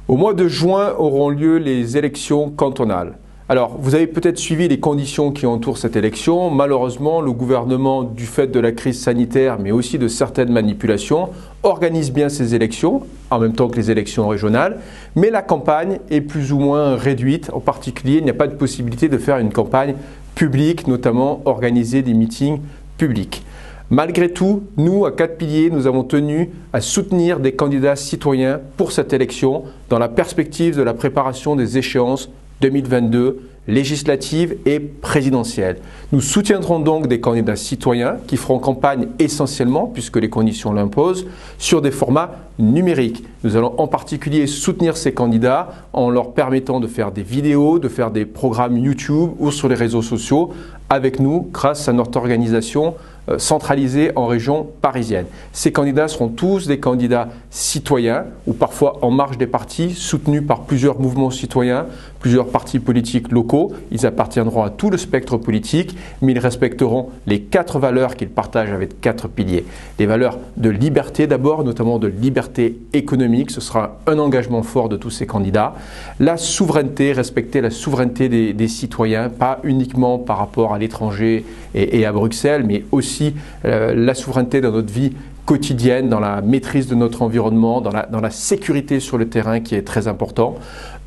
Au mois de juin auront lieu les élections cantonales. Alors, vous avez peut-être suivi les conditions qui entourent cette élection. Malheureusement, le gouvernement, du fait de la crise sanitaire, mais aussi de certaines manipulations, organise bien ces élections, en même temps que les élections régionales, mais la campagne est plus ou moins réduite. En particulier, il n'y a pas de possibilité de faire une campagne publique, notamment organiser des meetings publics. Malgré tout, nous, à 4 piliers, nous avons tenu à soutenir des candidats citoyens pour cette élection dans la perspective de la préparation des échéances 2022, législatives et présidentielles. Nous soutiendrons donc des candidats citoyens qui feront campagne essentiellement, puisque les conditions l'imposent, sur des formats numériques. Nous allons en particulier soutenir ces candidats en leur permettant de faire des vidéos, de faire des programmes YouTube ou sur les réseaux sociaux avec nous grâce à notre organisation centralisée en région parisienne. Ces candidats seront tous des candidats citoyens ou parfois en marge des partis, soutenus par plusieurs mouvements citoyens, plusieurs partis politiques locaux. Ils appartiendront à tout le spectre politique, mais ils respecteront les 4 valeurs qu'ils partagent avec 4 piliers. Les valeurs de liberté d'abord, notamment de liberté économique, ce sera un engagement fort de tous ces candidats. La souveraineté, respecter la souveraineté des citoyens, pas uniquement par rapport à l'étranger et à Bruxelles, mais aussi la souveraineté dans notre vie quotidienne, dans la maîtrise de notre environnement, dans la sécurité sur le terrain qui est très important.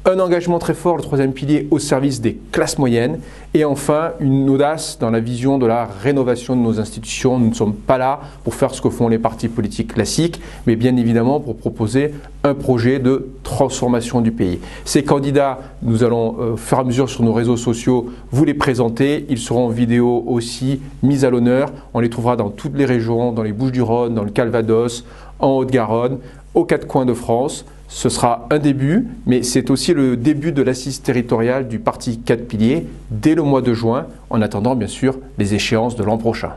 Un engagement très fort, le 3e pilier, au service des classes moyennes. Et enfin, une audace dans la vision de la rénovation de nos institutions. Nous ne sommes pas là pour faire ce que font les partis politiques classiques, mais bien évidemment pour proposer un projet de transformation du pays. Ces candidats, nous allons au fur et à mesure sur nos réseaux sociaux vous les présenter. Ils seront en vidéo aussi mis à l'honneur. On les trouvera dans toutes les régions, dans les Bouches-du-Rhône, dans le Calvados, en Haute-Garonne, aux 4 coins de France. Ce sera un début, mais c'est aussi le début de l'assise territoriale du parti 4 piliers dès le mois de juin, en attendant bien sûr les échéances de l'an prochain.